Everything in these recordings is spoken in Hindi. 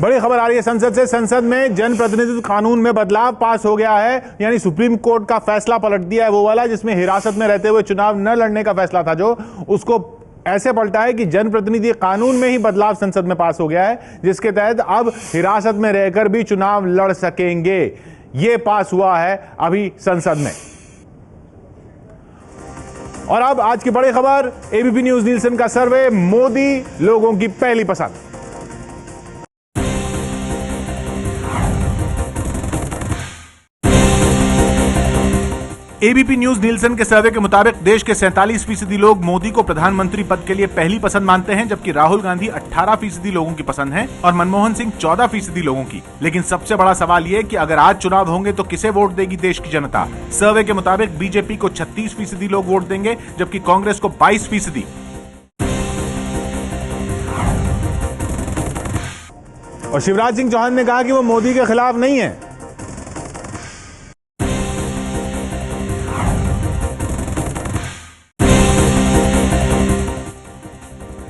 बड़ी खबर आ रही है संसद से। संसद में जनप्रतिनिधित्व कानून में बदलाव पास हो गया है, यानी सुप्रीम कोर्ट का फैसला पलट दिया है, वो वाला जिसमें हिरासत में रहते हुए चुनाव न लड़ने का फैसला था, जो उसको ऐसे पलटा है कि जनप्रतिनिधि कानून में ही बदलाव संसद में पास हो गया है, जिसके तहत अब हिरासत में रहकर भी चुनाव लड़ सकेंगे। यह पास हुआ है अभी संसद में। और अब आज की बड़ी खबर, एबीपी न्यूज नीलसन का सर्वे, मोदी लोगों की पहली पसंद। एबीपी न्यूज नीलसन के सर्वे के मुताबिक देश के 47% लोग मोदी को प्रधानमंत्री पद के लिए पहली पसंद मानते हैं, जबकि राहुल गांधी 18% लोगों की पसंद है और मनमोहन सिंह 14% लोगों की। लेकिन सबसे बड़ा सवाल ये कि अगर आज चुनाव होंगे तो किसे वोट देगी देश की जनता। सर्वे के मुताबिक बीजेपी को 36% लोग वोट देंगे, जबकि कांग्रेस को 22%। और शिवराज सिंह चौहान ने कहा कि वो मोदी के खिलाफ नहीं है।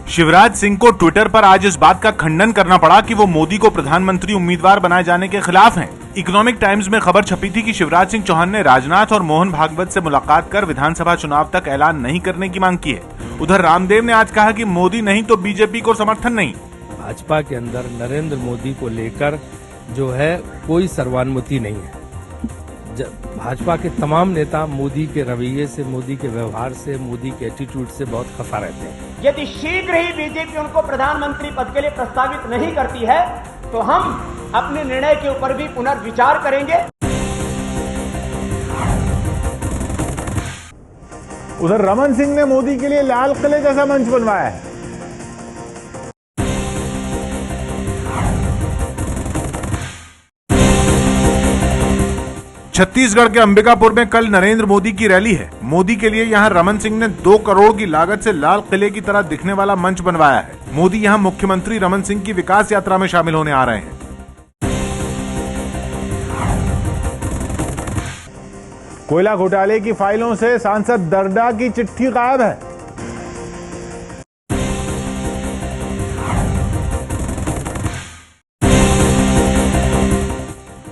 शिवराज सिंह को ट्विटर पर आज इस बात का खंडन करना पड़ा कि वो मोदी को प्रधानमंत्री उम्मीदवार बनाए जाने के खिलाफ हैं। इकोनॉमिक टाइम्स में खबर छपी थी कि शिवराज सिंह चौहान ने राजनाथ और मोहन भागवत से मुलाकात कर विधानसभा चुनाव तक ऐलान नहीं करने की मांग की है। उधर रामदेव ने आज कहा कि मोदी नहीं तो बीजेपी को समर्थन नहीं। भाजपा के अंदर नरेंद्र मोदी को लेकर जो है कोई सर्वानुमति नहीं है। भाजपा के तमाम नेता मोदी के रवैये से, मोदी के व्यवहार से, मोदी के एटीट्यूड से बहुत खफा रहते हैं। यदि शीघ्र ही बीजेपी उनको प्रधानमंत्री पद के लिए प्रस्तावित नहीं करती है तो हम अपने निर्णय के ऊपर भी पुनर्विचार करेंगे। उधर रमन सिंह ने मोदी के लिए लाल किले जैसा मंच बनवाया है। छत्तीसगढ़ के अंबिकापुर में कल नरेंद्र मोदी की रैली है। मोदी के लिए यहां रमन सिंह ने 2 करोड़ की लागत से लाल किले की तरह दिखने वाला मंच बनवाया है। मोदी यहां मुख्यमंत्री रमन सिंह की विकास यात्रा में शामिल होने आ रहे हैं। कोयला घोटाले की फाइलों से सांसद दर्डा की चिट्ठी गायब है।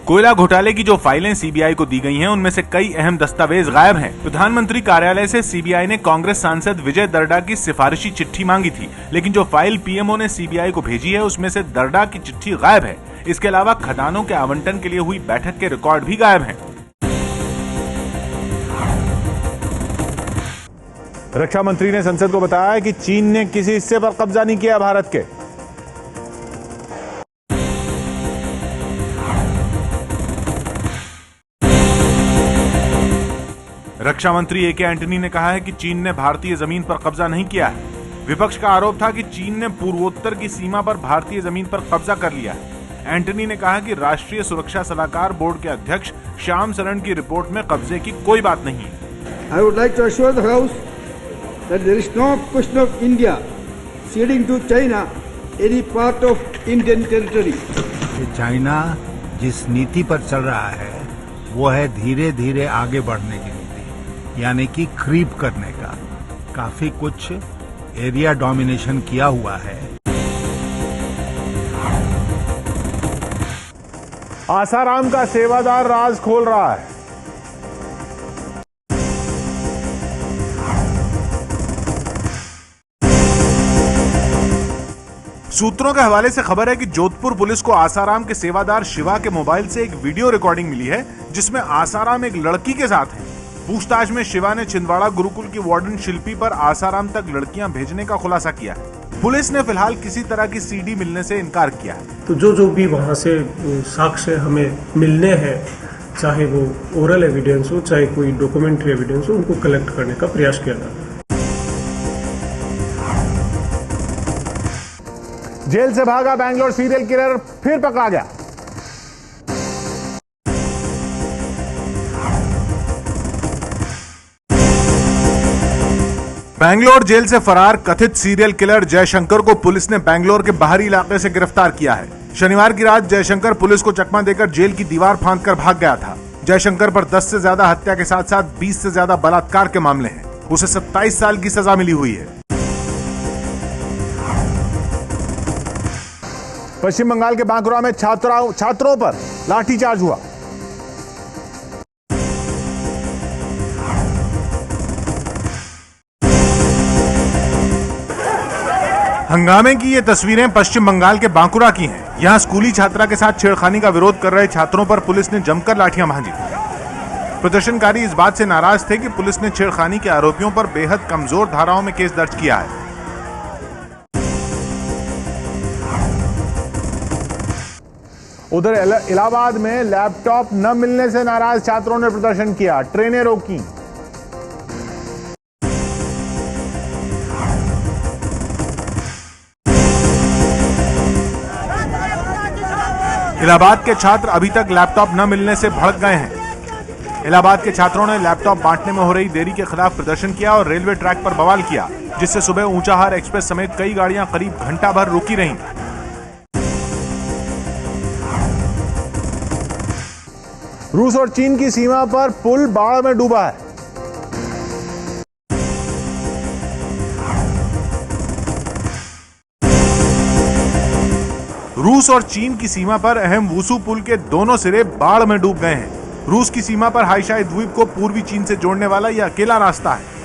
कोयला घोटाले की जो फाइलें सीबीआई को दी गई हैं, उनमें से कई अहम दस्तावेज गायब हैं। प्रधानमंत्री कार्यालय से सीबीआई ने कांग्रेस सांसद विजय दर्डा की सिफारिशी चिट्ठी मांगी थी, लेकिन जो फाइल पीएमओ ने सीबीआई को भेजी है उसमें से दर्डा की चिट्ठी गायब है। इसके अलावा खदानों के आवंटन के लिए हुई बैठक के रिकॉर्ड भी गायब हैं। रक्षा मंत्री ने संसद को बताया कि चीन ने किसी हिस्से पर कब्जा नहीं किया भारत के। रक्षा मंत्री ए.के. एंटनी ने कहा है कि चीन ने भारतीय जमीन पर कब्जा नहीं किया है। विपक्ष का आरोप था कि चीन ने पूर्वोत्तर की सीमा पर भारतीय जमीन पर कब्जा कर लिया है। एंटनी ने कहा कि राष्ट्रीय सुरक्षा सलाहकार बोर्ड के अध्यक्ष श्याम शरण की रिपोर्ट में कब्जे की कोई बात नहीं है। I would like to assure the House that there is no question of India ceding to China any part of Indian territory. China जिस नीति पर चल रहा है वो है धीरे धीरे आगे बढ़ने की नीति, यानी कि क्रीप करने का। काफी कुछ एरिया डोमिनेशन किया हुआ है। आसाराम का सेवादार राज खोल रहा है। सूत्रों के हवाले से खबर है कि जोधपुर पुलिस को आसाराम के सेवादार शिवा के मोबाइल से एक वीडियो रिकॉर्डिंग मिली है, जिसमें आसाराम एक लड़की के साथ है। पूछताछ में शिवा ने छिंदवाड़ा गुरुकुल की वार्डन शिल्पी पर आसाराम तक लड़कियां भेजने का खुलासा किया है। पुलिस ने फिलहाल किसी तरह की सीडी मिलने से इनकार किया है। तो जो भी वहां से साक्ष्य हमें मिलने हैं, चाहे वो ओरल एविडेंस हो चाहे कोई डॉक्यूमेंट्री एविडेंस हो, उनको कलेक्ट करने का प्रयास किया जाता है। जेल से भागा बैंगलोर सीरियल किलर फिर पकड़ा गया। बैंगलोर जेल से फरार कथित सीरियल किलर जयशंकर को पुलिस ने बैंगलोर के बाहरी इलाके से गिरफ्तार किया है। शनिवार की रात जयशंकर पुलिस को चकमा देकर जेल की दीवार फांदकर भाग गया था। जयशंकर पर 10 से ज्यादा हत्या के साथ साथ 20 से ज्यादा बलात्कार के मामले हैं। उसे 27 साल की सजा मिली हुई है। पश्चिम बंगाल के बांकुरा में छात्रों पर लाठीचार्ज हुआ। हंगामे की ये तस्वीरें पश्चिम बंगाल के बांकुरा की हैं। यहां स्कूली छात्रा के साथ छेड़खानी का विरोध कर रहे छात्रों पर पुलिस ने जमकर लाठियां भांजी। प्रदर्शनकारी इस बात से नाराज थे कि पुलिस ने छेड़खानी के आरोपियों पर बेहद कमजोर धाराओं में केस दर्ज किया है। उधर इलाहाबाद में लैपटॉप न मिलने से नाराज छात्रों ने प्रदर्शन किया, ट्रेनें रोकी। इलाहाबाद के छात्र अभी तक लैपटॉप न मिलने से भड़क गए हैं। इलाहाबाद के छात्रों ने लैपटॉप बांटने में हो रही देरी के खिलाफ प्रदर्शन किया और रेलवे ट्रैक पर बवाल किया, जिससे सुबह ऊंचाहार एक्सप्रेस समेत कई गाड़ियां करीब घंटा भर रुकी रहीं। रूस और चीन की सीमा पर पुल बाढ़ में डूबा है। रूस और चीन की सीमा पर अहम वुसू पुल के दोनों सिरे बाढ़ में डूब गए हैं। रूस की सीमा पर हाइशाई द्वीप को पूर्वी चीन से जोड़ने वाला यह अकेला रास्ता है।